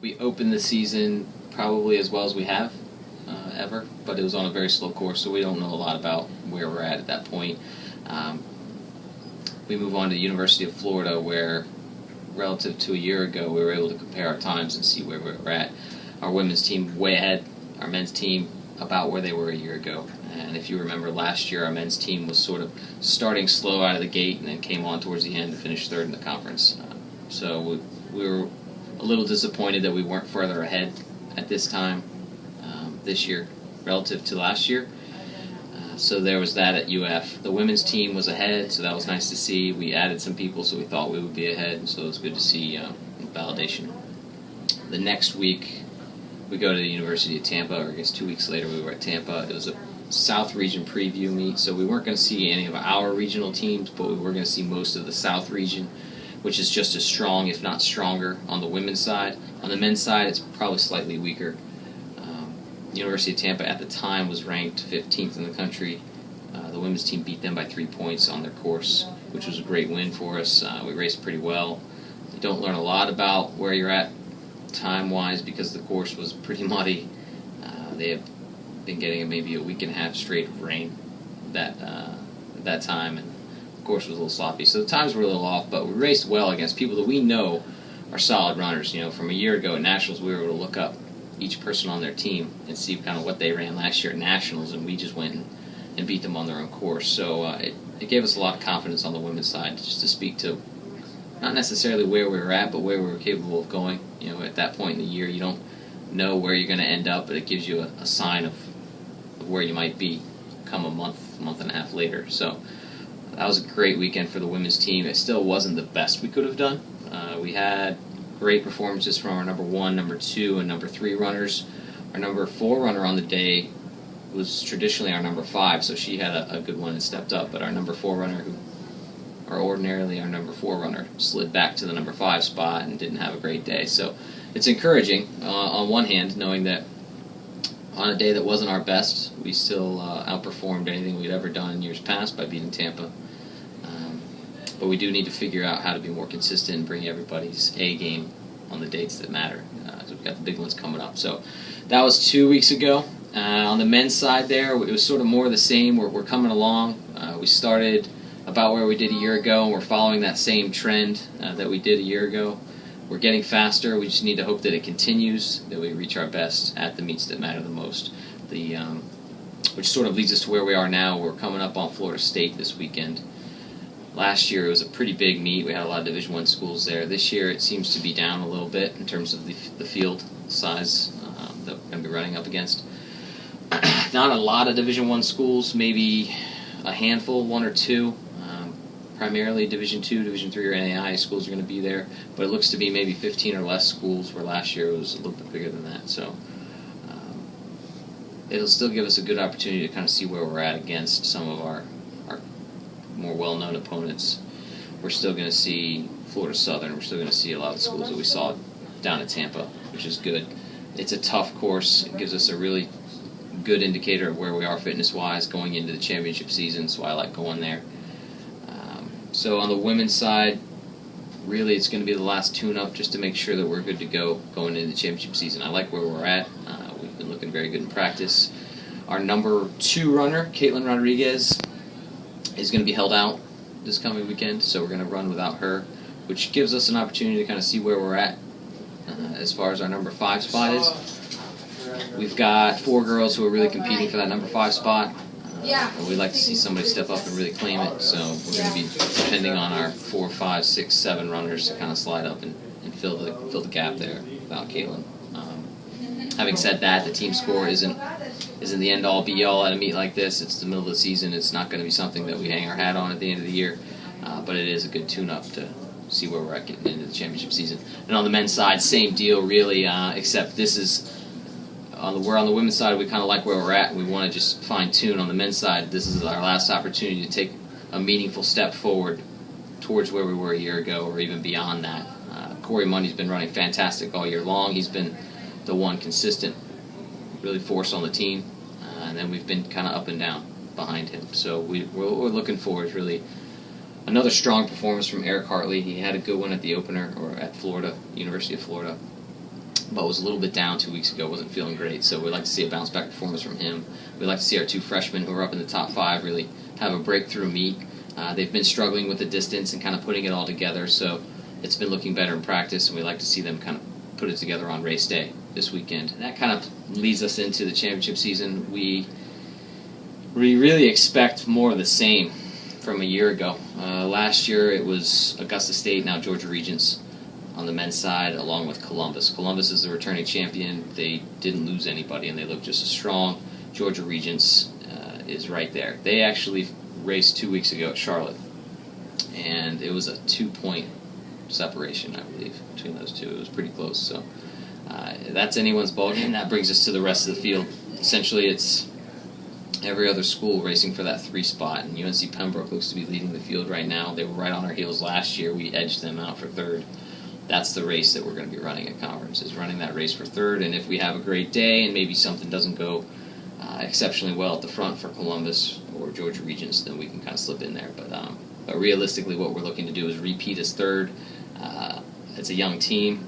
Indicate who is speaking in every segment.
Speaker 1: We opened the season probably as well as we have ever, but it was on a very slow course, so we don't know a lot about where we're at that point. We move on to the University of Florida, where relative to a year ago, we were able to compare our times and see where we were at. Our women's team way ahead, our men's team about where they were a year ago. And if you remember last year, our men's team was sort of starting slow out of the gate and then came on towards the end to finish third in the conference. So we were a little disappointed that we weren't further ahead at this time this year relative to last year. So there was that at UF. The women's team was ahead, so that was nice to see. We added some people, so we thought we would be ahead, so it was good to see validation. The next week, we go to the University of Tampa, or I guess 2 weeks later we were at Tampa. It was a South Region preview meet, so we weren't going to see any of our regional teams, but we were going to see most of the South Region, which is just as strong, if not stronger, on the women's side. On the men's side, it's probably slightly weaker. University of Tampa at the time was ranked 15th in the country. The women's team beat them by 3 points on their course, which was a great win for us. We raced pretty well. You don't learn a lot about where you're at time-wise because the course was pretty muddy. They have been getting maybe a week and a half straight of rain that time, and the course was a little sloppy. So the times were a little off, but we raced well against people that we know are solid runners. You know, from a year ago at Nationals, we were able to look up each person on their team and see kind of what they ran last year at Nationals, and we just went and beat them on their own course. So it gave us a lot of confidence on the women's side just to speak to not necessarily where we were at, but where we were capable of going. You know, at that point in the year, you don't know where you're going to end up, but it gives you a sign of where you might be come a month and a half later. So that was a great weekend for the women's team. It still wasn't the best we could have done. We had great performances from our number 1, number 2, and number 3 runners. Our number 4 runner on the day was traditionally our number 5, so she had a good one and stepped up. But our number 4 runner, or ordinarily our number 4 runner, slid back to the number 5 spot and didn't have a great day. So it's encouraging on one hand, knowing that on a day that wasn't our best, we still outperformed anything we'd ever done in years past by beating Tampa. But we do need to figure out how to be more consistent and bring everybody's A game on the dates that matter. So we've got the big ones coming up. So that was 2 weeks ago. On the men's side there, it was sort of more of the same. We're coming along. We started about where we did a year ago, and we're following that same trend that we did a year ago. We're getting faster. We just need to hope that it continues, that we reach our best at the meets that matter the most. Which sort of leads us to where we are now. We're coming up on Florida State this weekend. Last year it was a pretty big meet. We had a lot of Division I schools there. This year it seems to be down a little bit in terms of the field size that we're going to be running up against. Not a lot of Division I schools, maybe a handful, 1 or 2. Primarily Division II, Division III, or NAI schools are going to be there. But it looks to be maybe 15 or less schools, where last year it was a little bit bigger than that. So it'll still give us a good opportunity to kind of see where we're at against some of our more well-known opponents. We're still going to see Florida Southern. We're still going to see a lot of the schools that we saw down at Tampa, which is good. It's a tough course. It gives us a really good indicator of where we are fitness-wise going into the championship season, so I like going there. So on the women's side, really it's going to be the last tune-up just to make sure that we're good to go going into the championship season. I like where we're at. We've been looking very good in practice. Our number 2 runner, Caitlin Rodriguez, is going to be held out this coming weekend, so we're going to run without her, which gives us an opportunity to kind of see where we're at as far as our number 5 spot is. We've got 4 girls who are really competing for that number 5 spot. And we'd like to see somebody step up and really claim it, so we're going to be depending on our 4, 5, 6, 7 runners to kind of slide up and fill the gap there without Caitlin. Having said that, the team score isn't the end-all, be-all at a meet like this. It's the middle of the season. It's not going to be something that we hang our hat on at the end of the year, but it is a good tune-up to see where we're at getting into the championship season. And on the men's side, same deal, really, except this is we're on the women's side. We kind of like where we're at, and we want to just fine-tune. On the men's side, this is our last opportunity to take a meaningful step forward towards where we were a year ago, or even beyond that. Corey Mundy's been running fantastic all year long. He's been the one consistent, really force on the team, and then we've been kind of up and down behind him. So what we're looking for is really another strong performance from Eric Hartley. He had a good one at the opener, or at Florida, University of Florida. but was a little bit down 2 weeks ago, wasn't feeling great. So we'd like to see a bounce back performance from him. We'd like to see our 2 freshmen who are up in the top 5 really have a breakthrough meet. They've been struggling with the distance and kind of putting it all together, so it's been looking better in practice, and we'd like to see them kind of put it together on race day this weekend. And that kind of leads us into the championship season. We really expect more of the same from a year ago. Last year it was Augusta State, now Georgia Regents on the men's side, along with Columbus. Columbus is the returning champion. They didn't lose anybody, and they look just as strong. Georgia Regents is right there. They actually raced 2 weeks ago at Charlotte, and it was a 2-point separation, I believe, between those two. It was pretty close. So that's anyone's ballgame. That brings us to the rest of the field. Essentially, it's every other school racing for that 3 spot, and UNC Pembroke looks to be leading the field right now. They were right on our heels last year. We edged them out for 3rd. That's the race that we're going to be running at conference, is running that race for 3rd. And if we have a great day and maybe something doesn't go exceptionally well at the front for Columbus or Georgia Regents, then we can kind of slip in there. But realistically, what we're looking to do is repeat as 3rd. It's a young team.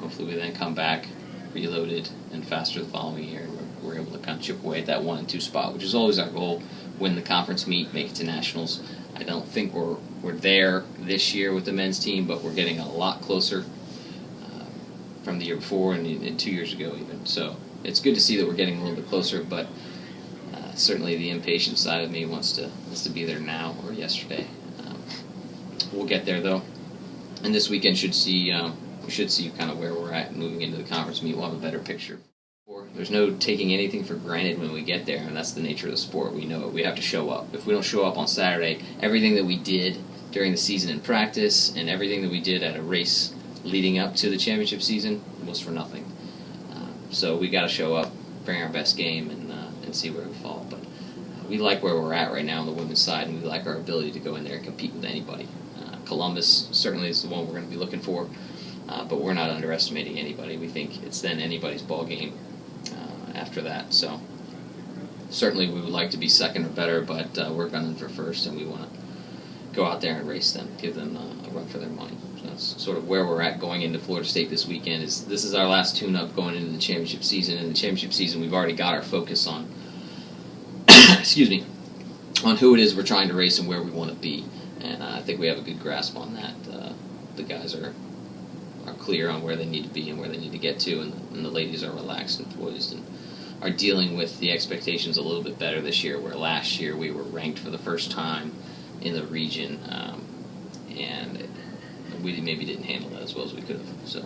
Speaker 1: Hopefully we then come back reloaded and faster the following year, and we're able to kind of chip away at that 1 and 2 spot, which is always our goal. Win the conference meet, make it to nationals. I don't think we're there this year with the men's team, but we're getting a lot closer from the year before and 2 years ago even. So it's good to see that we're getting a little bit closer, but certainly the impatient side of me wants to be there now or yesterday. We'll get there though, and this weekend we should see kind of where we're at moving into the conference meet. We'll have a better picture. There's no taking anything for granted when we get there, and that's the nature of the sport. We know it. We have to show up. If we don't show up on Saturday, everything that we did during the season in practice and everything that we did at a race leading up to the championship season was for nothing. So we got to show up, bring our best game, and see where we fall. But we like where we're at right now on the women's side, and we like our ability to go in there and compete with anybody. Columbus certainly is the one we're going to be looking for, but we're not underestimating anybody. We think it's then anybody's ball game after that. So certainly we would like to be 2nd or better, but we're gunning for 1st, and we want to go out there and race them, give them a run for their money. So that's sort of where we're at going into Florida State this weekend. This is our last tune-up going into the championship season. In the championship season, we've already got our focus on on who it is we're trying to race and where we want to be, and I think we have a good grasp on that. The guys are clear on where they need to be and where they need to get to, and the ladies are relaxed and poised and are dealing with the expectations a little bit better this year, where last year we were ranked for the first time in the region, and we maybe didn't handle that as well as we could have. So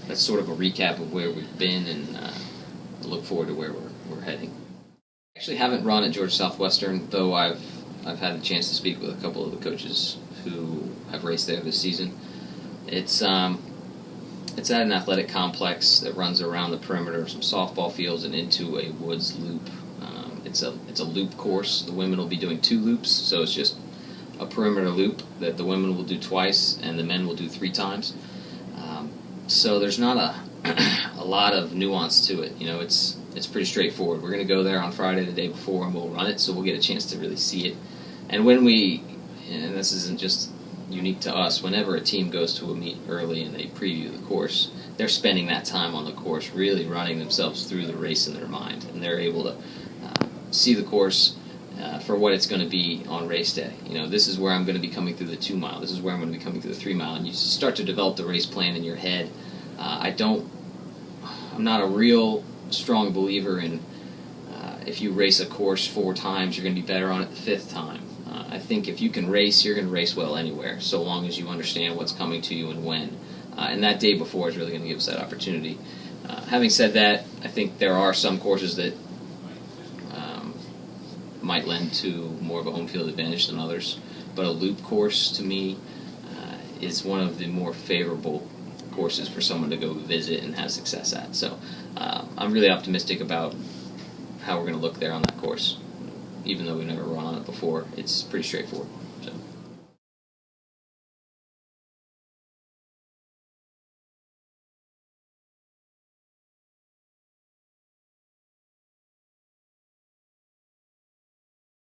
Speaker 1: that's sort of a recap of where we've been, and look forward to where we're heading. I actually haven't run at Georgia Southwestern, though I've had the chance to speak with a couple of the coaches who have raced there this season. It's at an athletic complex that runs around the perimeter of some softball fields and into a woods loop. It's a loop course. The women will be doing 2 loops, so it's just a perimeter loop that the women will do twice and the men will do 3 times. So there's not a lot of nuance to it. It's pretty straightforward. We're going to go there on Friday, the day before, and we'll run it, so we'll get a chance to really see it. And and this isn't just unique to us, whenever a team goes to a meet early and they preview the course, they're spending that time on the course really running themselves through the race in their mind, and they're able to see the course for what it's going to be on race day. This is where I'm going to be coming through the 2 mile, this is where I'm going to be coming through the 3 mile, and you start to develop the race plan in your head. I'm not a real strong believer in if you race a course 4 times, you're going to be better on it the 5th time. I think if you can race, you're going to race well anywhere, so long as you understand what's coming to you and when. And that day before is really going to give us that opportunity. Having said that, I think there are some courses that might lend to more of a home field advantage than others, but a loop course, to me, is one of the more favorable courses for someone to go visit and have success at. So I'm really optimistic about how we're going to look there on that course. Even though we've never run on it before, it's pretty straightforward.